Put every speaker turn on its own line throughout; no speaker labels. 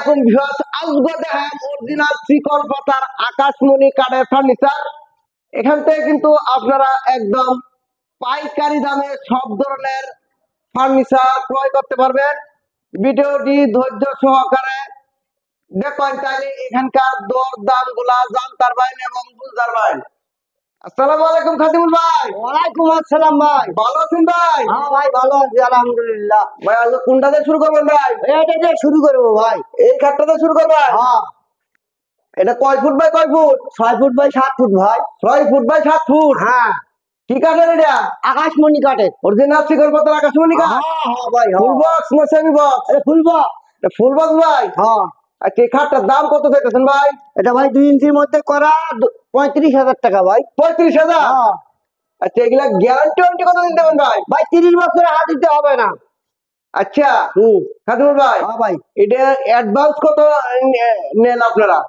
আলাইকুম ভিউয়ার্স, আজকে দেখেন অরিজিনাল শিকল পাতার আকাশমণি কাঠের ফার্নিচার। এখান থেকে কিন্তু আপনারা একদম পাইকারি দামে সব ধরনের ফার্নিচার ক্রয় করতে পারবেন। ভিডিওটি ধৈর্য সহকারে দেখেন, তাহলে এখানকার দর দাম গুলা জানতে পারবেন এবং বুঝতে পারবেন। আসসালামু আলাইকুম খাদিমুল ভাই।
ওয়ালাইকুম আসসালাম ভাই।
ভালো আছেন ভাই?
হ্যাঁ ভাই ভালো আছি আলহামদুলিল্লাহ।
ভাই আজ কোনটা দিয়ে শুরু করবেন ভাই?
এটা দিয়ে শুরু করবো ভাই।
এই খাটটা দিয়ে শুরু করবেন?
হ্যাঁ।
এটা কয় ফুট বাই কয় ফুট?
6 ফুট বাই 7 ফুট ভাই।
6 ফুট বাই 7 ফুট।
হ্যাঁ।
কি কাঠের এটা?
আকাশমণি কাঠের।
অরিজিনাল শিকল পাতার আকাশমণি কাঠ?
হ্যাঁ ভাই।
ফুল বক্স না সেমি বক্স?
এটা ফুল বক্স।
এটা ফুল বক্স ভাই।
হ্যাঁ।
আচ্ছা এই খাটটার দাম কত চাইতেছেন ভাই?
এটা ভাই 2 ইঞ্চির মধ্যে করা 35,000 টাকা ভাই।
35,000?
হ্যাঁ।
আচ্ছা এগুলা গ্যারান্টি ওয়ারেন্টি কত দিন দেবেন ভাই?
ভাই 30 বছরের হাত দিতে হবে না।
আচ্ছা খাদিমুল ভাই,
হ্যাঁ ভাই।
এটা অ্যাডভান্স কত নেন আপনারা?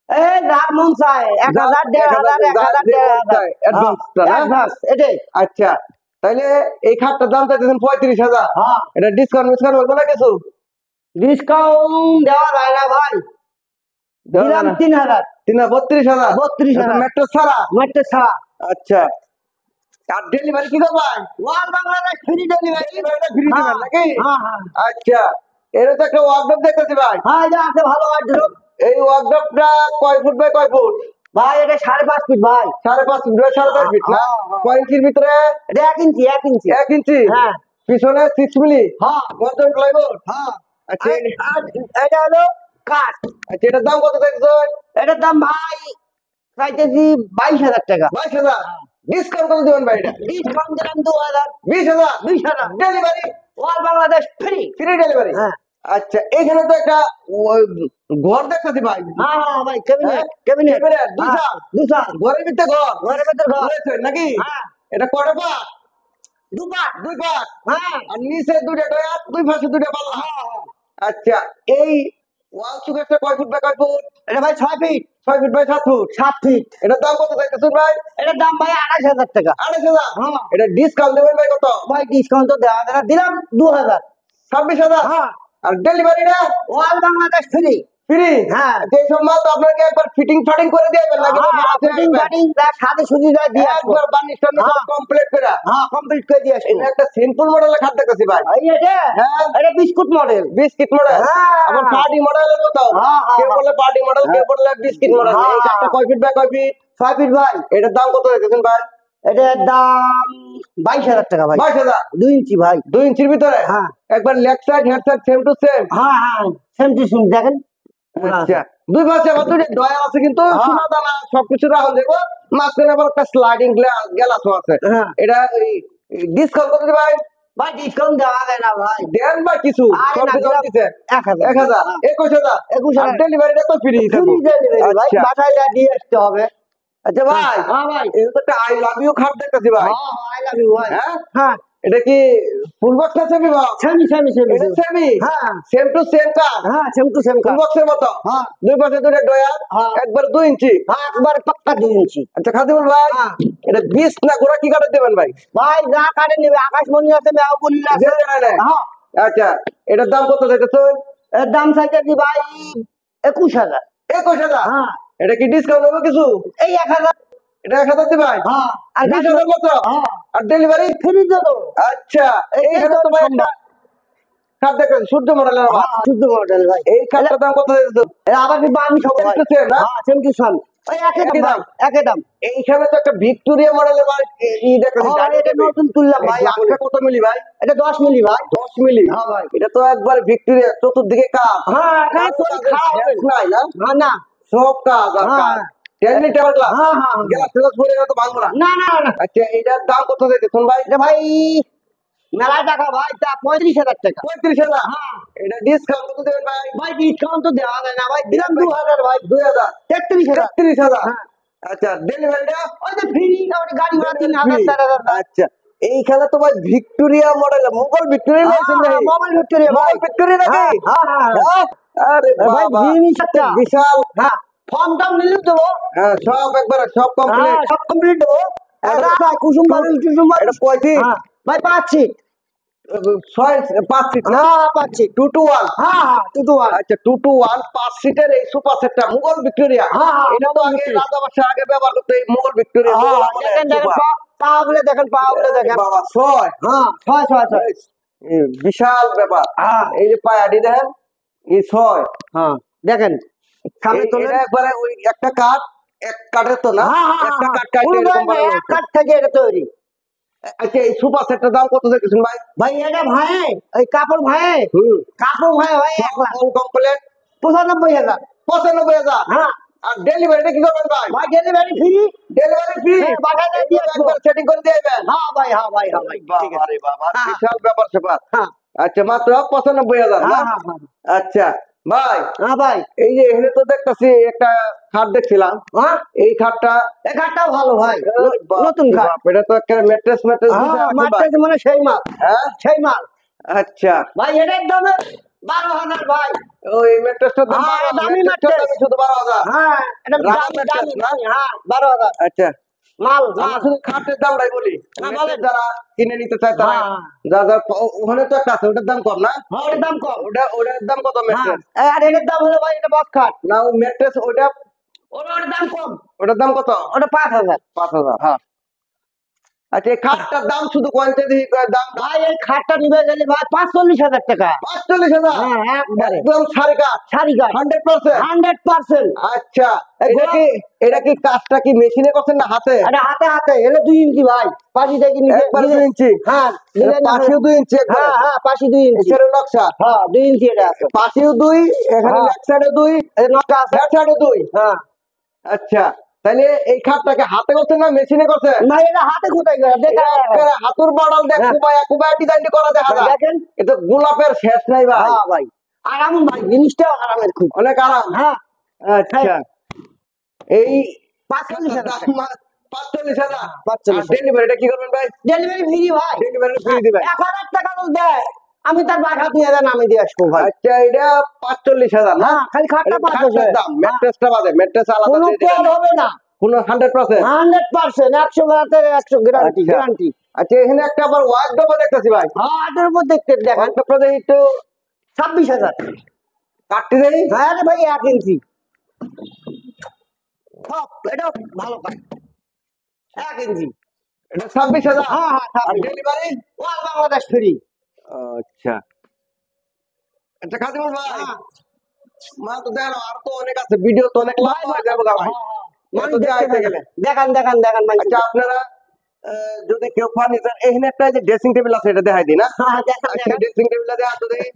এই দাম মন চাই 1000 1500
অ্যাডভান্স
এটাই।
আচ্ছা তাহলে এই খাটটার দাম চাইতেছেন 35,000।
হ্যাঁ।
এটা ডিসকাউন্ট বলবো না কিছু?
ডিসকাউন্ট দেওয়া যায় না ভাই। দিলাম 3000।
32,000?
32,000
মেট্রো ছাড়া?
মেট্রো ছাড়া।
আচ্ছা আর ডেলিভারি কি করবেন?
ওয়াল বাংলাদেশ ফ্রি ডেলিভারি।
ফ্রি দিবেন নাকি?
হ্যাঁ হ্যাঁ।
আচ্ছা এর তো একটা ওয়ার্কড্রপ দেখতেছি ভাই।
হ্যাঁ এটা আছে ভালো ওয়ার্ড্রপ।
এই ওয়ার্কড্রপটা কয় ফুট বাই কয় ফুট?
ভাই এটা 5.5 ফিট ভাই।
5.5 ফিট বাই 4.5 ফিট না? কয় ইঞ্চির ভিতরে?
এটা 1 ইঞ্চি 1 ইঞ্চি।
1 ইঞ্চি?
হ্যাঁ।
পিছনে 6 মিলি?
হ্যাঁ।
বর্জন প্লাইবোর্ড?
হ্যাঁ।
আচ্ছা
আর এটা হলো কাঠ।
আচ্ছা এটার দাম কত দেখছেন?
এটার দাম ভাই চাইতেছি 22,000 টাকা।
22,000? ডিসকাউন্ট কত দিবেন ভাই? এটা
ডিসকাউন্ট দিলাম 2000।
20,000?
20,000
ডেলিভারি?
ওয়াল বাংলাদেশ ফ্রি।
Free delivery?
হ্যাঁ।
আচ্ছা এখানে তো একটা ঘর দেখতেছি ভাই।
হ্যাঁ হ্যাঁ ভাই ক্যাবিনেট ক্যাবিনেট
বিশাল
বিশাল।
ঘরের ভিতরে ঘর?
ঘরের ভিতর ঘর
নাকি?
হ্যাঁ।
এটা কয়টা পাট?
2 পাট।
2 পাট?
হ্যাঁ।
আর নিচে 2টা ডয়ার, 2 পাশে 2টা পাল্লা? আচ্ছা এই ওয়াল সুকেসটা কয় ফুট বাই কয় ফুট?
এটা ভাই 6 feet.
6 feet by 7 foot?
7 feet.
এটার দাম কত চাইতেছেন ভাই?
এটার দাম ভাই 28,000 টাকা।
28,000?
হ্যাঁ।
এটা ডিসকাউন্ট দেবেন ভাই কত?
ভাই ডিসকাউন্ট তো দেওয়া যায় না, দিলাম 2000।
26,000?
হ্যাঁ।
আর ডেলিভারিটা?
ওয়াল বাংলাদেশ ফ্রি।
ফ্রি?
হ্যাঁ।
যে সব মাল তো আপনাকে একবার ফিটিং ফাটিং করে দিবেন নাকি?
ফিটিং ফাটিং তার সাথে সুবিধা দিয়ে আসবো।
একবার বানিশটা কমপ্লিট করে?
হ্যাঁ কমপ্লিট করে দিয়ে আসবো।
এটা একটা সিম্পল মডেলের খাট দেখতেছি ভাই।
এই এটা?
হ্যাঁ।
এটা বিস্কুট মডেল।
Biscuit model?
হ্যাঁ।
আবার পার্টি মডেলের মতো?
হ্যাঁ, হ্যাঁ,
কেউ বলে পার্টি মডেল, কেউ বলে বিস্কিট মডেল।
হ্যাঁ,
এই খাটটা কয় ফিট বাই কয় ফিট?
6 ফিট ভাই।
এটার দাম কত দেখতেছেন ভাই?
এটার দাম 22,000 টাকা ভাই।
22,000?
2 ইঞ্চি ভাই।
2 ইঞ্চির ভিতরে?
হ্যাঁ।
একবার leg side head side same to same?
হ্যাঁ হ্যাঁ সেম টু সেম দেখেন।
আচ্ছা দুই পাশে আবার দুটো ডয়ার আছে কিন্তু সোনা দানা সবকিছু রাখুন দেখবো। মাঝখানে আবার একটা স্লাইডিং গ্লাসও আছে।
হ্যাঁ।
এটা ডিসকাউন্ট কত ভাই?
ভাই ডিসকাউন্ট দেওয়া যায় না ভাই।
দেন বা কিছু
আরে
সব
না,
ডিসকাউন্ট দিছে?
1000
1000? 21,000?
21,000
ডেলিভারিটা তো ফ্রি?
ফ্রি ডেলিভারি ভাই, বাসায় যা দিয়ে আসতে হবে।
আচ্ছা ভাই,
হ্যাঁ ভাই।
এটা তো একটা আই লাভ ইউ খাট দেখতেছি ভাই।
হ্যাঁ আই লাভ ইউ ভাই।
হ্যাঁ
হ্যাঁ
এটা কি ফুল বক্স না semi box?
Semi semi semi.
এটা সেমি?
হ্যাঁ
সেম টু সেম কাট?
হ্যাঁ সেম টু সেম
ফুল বক্সের মতো?
হ্যাঁ।
দুই পাশে দুটো ডয়ার?
হ্যাঁ।
একবার 2 ইঞ্চি?
হ্যাঁ একবার পাক্কা 2 ইঞ্চি।
আচ্ছা খাদিমুল ভাই,
হ্যাঁ।
এটা 20 না গোড়া কি কাটে দেবেন ভাই?
ভাই যা কাটে নেবে, আকাশমণি আছে মেহবুবুল আছে।
যে জানা নেই?
হ্যাঁ।
আচ্ছা এটার দাম কত দেখতেছো?
এর দাম চাইতেছি ভাই 21,000।
21,000?
হ্যাঁ।
এটা কি ডিসকাউন্ট হবে কিছু?
এই 1000।
এটা 1,000 দিবেন?
হ্যাঁ।
আর 20,000 কত?
হ্যাঁ।
আর ডেলিভারি
ফ্রি দেবো।
আচ্ছা এইখানে তো ভাই একটা খাট দেখেন সূর্য মডেলের আবার।
হ্যাঁ শুদ্ধ মডেল ভাই।
এই খাটটার দাম কত দেখতেছো?
এ আবার কি আমি সব ভাই।
Same to same, না?
হ্যাঁ সেম টু সেম। ওই একই দাম ভাই, একই দাম।
এইখানে তো একটা ভিক্টোরিয়া মডেলের ভাই ই দেখতেছি।
হ্যাঁ, এটা নতুন তুললাম ভাই।
গ্লাসটা কত মিলি ভাই?
এটা 10 মিলি ভাই।
10 মিলি?
হ্যাঁ ভাই।
এটা তো একবার ভিক্টোরিয়া, চতুর্দিকে কাজ।
হ্যাঁ এখানে তো খাওয়া হবে
নাই না?
না না
সব কাজ আর
হ্যাঁ।
কাজ। Technique table glass?
হ্যাঁ, হ্যাঁ, হ্যাঁ।
গ্লাস টেলাস পরে গেলে তো ভাঙবো না।
না না না।
আচ্ছা এটার দাম কত দেখতেছেন ভাই?
এটা ভাই মেলায় টাকা ভাই, তা 35,000 টাকা।
35,000?
হ্যাঁ।
এটা ডিসকাউন্ট কত দেবেন ভাই?
ভাই ডিসকাউন্ট তো দেওয়া যায় না ভাই, দিলাম 2000 ভাই।
2,000?
33,000।
33,000?
হ্যাঁ।
আচ্ছা ডেলিভারিটা?
ওই যে ফ্রি, ওই গাড়ি ভাড়া 3,000 4,000 ভাই।
আচ্ছা এইখানে তো ভাই ভিক্টোরিয়া মডেল, মোগল ভিক্টোরিয়া লাইছেন ভাই?
মোবাইল ভিক্টোরিয়া ভাই।
মোগল ভিক্টোরিয়া নাকি?
হ্যাঁ হ্যাঁ হ্যাঁ।
আরে
ভাই
বাবা,
জিনিসটা
বিশাল।
হ্যাঁ ফর্ম টাম নিলে দেবো।
হ্যাঁ সব একবার সব কমপ্লিট।
হ্যাঁ সব কমপ্লিট দেবো। এটা কুসুম বাড়ি কুসুম বাড়ি।
এটা কয় ফিট?
হ্যাঁ ভাই 5 ফিট।
ছয় 5 সিট না?
হ্যাঁ পাচ্ছি
2 to 1।
হ্যাঁ হ্যাঁ 2 to 1
আচ্ছা 2 to 1 5 সিটের এই সোফা সেটটা মুঘল ভিক্টোরিয়া।
হ্যাঁ, হ্যাঁ,
এটা তো
মুঘল
আগে
ভিক্টোরিয়া।
রাজা বাদশাহ আগে ব্যবহার করতো এই মুঘল ভিক্টোরিয়া
হ্যাঁ
মুঘল আমলের
দেখেন দেখেন
সোফা।
পা গুলো দেখেন পা গুলো দেখেন
বাবা 6
হ্যাঁ 6
বিশাল ব্যাপার।
হ্যাঁ
এই যে পায়াটি দেখেন এই 6
হ্যাঁ দেখেন সামনে তোলেন
এটা একবারে ওই একটা কাঠ এক কাঠের তো না,
হ্যাঁ হ্যাঁ
একটা
হ্যাঁ,
কাঠ কাটে
কোনো
এরকম
ভয় নাই,
বানানো
এক
হয়েছে।
কাঠ থেকে এটা তৈরি।
আচ্ছা এই সোফা সেটটার দাম কত দেখেছেন ভাই?
ভাই এটা ভাই ওই কাপড় ভাই কাপড় ভাই ভাই 1 লাখ
কমপ্লিট
95,000
95,000।
হ্যাঁ
আর ডেলিভারিটা কি করবেন ভাই?
ভাই ডেলিভারি ফ্রি
ডেলিভারি ফ্রি
বাসায় দিয়ে আসবো।
একবার সেটিং করে দিয়ে দিবেন।
হ্যাঁ ভাই হ্যাঁ ভাই হ্যাঁ ভাই ঠিক
বাবা
আছে
রে বাবা
হ্যাঁ,
বিশাল ব্যাপার স্যাপার।
হ্যাঁ
আচ্ছা মাত্র 95,000 না?
হ্যাঁ হ্যাঁ হ্যাঁ
আচ্ছা ভাই
হ্যাঁ ভাই
এই যে এখানে তো দেখতেছি একটা খাট দেখছিলাম,
হ্যাঁ
এই খাটটা
এই কাঠটাও ভালো ভাই
বাপ
নতুন
রে
কাঠ
বাপ, এটা তো একটা ম্যাট্রেস
হ্যাঁ মাঠটা মানে সেই মাল
হ্যাঁ
সেই মাল
আচ্ছা
ভাই এটার দামে 12,000 ভাই
ওই ম্যাট্রেসটার দাম
হ্যাঁ,
12,000,
দামি
ম্যাট্রেসটার
mattress।
দাম শুধু 12,000।
হ্যাঁ এটা
রাবার
দামি
mattress
দামি
না?
দামি, হ্যাঁ 12,000
আচ্ছা
মাল
আমরা
মাল
শুধু খাটের দামটাই বলি,
হ্যাঁ,
mattress
বলেন।
যারা কিনে নিতে চায় তারা
হ্যাঁ,
যা যা ওখানে তো একটা আছে ওটার দাম কম না?
হ্যাঁ ওটার দাম কম
ওটার দাম কত
হ্যাঁ
ম্যাট্রেস?
আর এটার দাম হলো ভাই এটা বক্স খাট
না ওই ম্যাট্রেস
ওটার দাম কম
ওটার দাম কত?
ওটা 5,000
5,000। হ্যাঁ আচ্ছা এই খাটটার দাম শুধু কোয়ান্টিটি দেখি দাম
ভাই এই খাটটা নিবে গেলে ভাই 45,000 টাকা
45,000।
হ্যাঁ একবারে
একদম সাড়ে কাঠ
সারি কাঠ
100%।
100%
আচ্ছা
এই
এটা কি কাজটা কি মেশিনে করছেন না হাতে?
এটা হাতে হাতে এলে 2 ইঞ্চি ভাই পাশি থেকে নিচে
একবার 2 ইঞ্চি?
হ্যাঁ নিচে
পাশেও 2 ইঞ্চি একবার?
হ্যাঁ হ্যাঁ পাশি 2 ইঞ্চি
এছাড়া নকশা
হ্যাঁ 2 ইঞ্চি এটা আছে
পাশেও 2 এখানে
হ্যাঁ।
লেফট সাইডে 2
এই নকশা আছে
ব্যাক সাইডে 2।
হ্যাঁ
আচ্ছা তাহলে এই খাটটাকে হাতে করছেন না মেশিনে করছেন?
না এটা হাতে কোথায় গেল দেখা
একেবারে হাতুর বাড়াল দেখ
হ্যাঁ।
কুবায়া কুবায়া ডিজাইন করা দেখা যায়।
দেখেন
এটা গোলাপের শেষ নাই ভাই।
হ্যাঁ ভাই আরাম ভাই জিনিসটাও আরামের খুব
অনেক আরাম।
হ্যাঁ
আচ্ছা এই
45,000
দাম 45,000।
45,000
আর ডেলিভারিটা কি করবেন ভাই?
ডেলিভারি ফ্রি ভাই
ডেলিভারি ফ্রি দিবেন?
1,000 টাকা তো দেয় আমি তার বাঘা দিয়ে দেন আমি দিয়ে আসবো ভাই
আচ্ছা এটা 45,000 না?
হ্যাঁ খালি খাটটা
এটা খাটটার
5,000
দাম ম্যাট্রেসটা বাদে ম্যাট্রেস আলাদা
কোনো
দিয়ে দিবেন?
কেয়ার হবে না
কোনো 100%?
100% 100 গ্রামের 100 গ্যারান্টি
আচ্ছা।
গ্যারান্টি
আচ্ছা এখানে একটা আবার ওয়ার্ডরোব দেখতেছি ভাই।
হ্যাঁ এটার উপর দেখতে দেখেন
ওয়ার্ডরোবটা দেখি একটু
26,000
কাটতে দেই।
হ্যাঁ রে ভাই 1 ইঞ্চি সব এটা ভালো কাজ 1 ইঞ্চি
এটা 26,000।
হ্যাঁ হ্যাঁ
আর
26
ডেলিভারি?
ওয়াল বাংলাদেশ ফ্রি
আচ্ছা আচ্ছা খাদিমুল ভাই
হ্যাঁ
মা তো দেখো আর তো অনেক আছে, ভিডিও তো অনেক লম্বা হয়ে যাবে গা ভাই।
মানুষ
এত
দেখতে
যাইতে
পারে।
গেলে।
দেখান দেখান দেখান ভাই
আচ্ছা আপনারা যদি কেউ ফার্নিচার এখানে একটা যে ড্রেসিং টেবিল আছে এটা দেখাই দিই না?
হ্যাঁ দেখান
আচ্ছা
দেখান
ড্রেসিং টেবিলটা দেখা তো দেখি।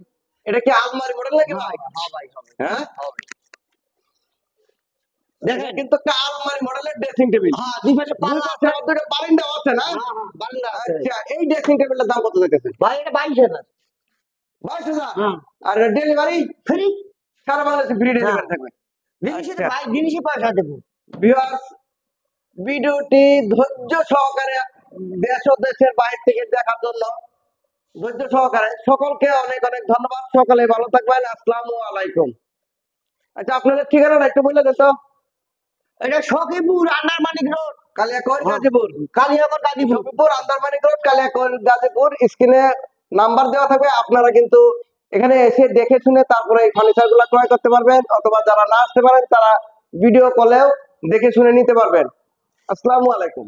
এটা কি আলমারি মডেল নাকি ভাই?
হ্যাঁ ভাই হবে
হ্যাঁ
দেখেন
কিন্তু একটা আলমারি মডেলের ড্রেসিং টেবিল।
হ্যাঁ দুই পাশে পাল্লা আছে
দুটো বারিন্দা আছে না?
হ্যাঁ হ্যাঁ বারান্দা আছে
আচ্ছা এই ড্রেসিং টেবিলটার দাম কত দেখতেছেন?
ভাই এটা 22,000
22,000।
হ্যাঁ
আর ডেলিভারি
ফ্রি
সারা বাংলাদেশে ফ্রি ডেলিভারি
হ্যাঁ।
থাকবে।
জিনিসে
আচ্ছা।
ভাই জিনিসই পয়সা দেবো
ভিউয়ার্স ভিডিওটি ধৈর্য সহকারে দেশ ও দেশের বাইরে থেকে দেখার জন্য ধৈর্য সহকারে সকলকে অনেক অনেক ধন্যবাদ। সকলে ভালো থাকবেন। আসসালামু আলাইকুম। আচ্ছা আপনাদের ঠিকানাটা একটু বলে দেন তো।
এটা সখীপুর আন্ডারমানিক রোড
কালিয়াকৈর গাজীপুর।
কালিয়াকর গাজীপুর
সখীপুর আন্দারমানিক রোড কালিয়াকৈর গাজীপুর। স্ক্রিনে নাম্বার দেওয়া থাকবে, আপনারা কিন্তু এখানে এসে দেখে শুনে তারপরে এই ফার্নিচার গুলা ক্রয় করতে পারবেন, অথবা যারা না আসতে পারেন তারা ভিডিও কলেও দেখে শুনে নিতে পারবেন। আসসালামু আলাইকুম।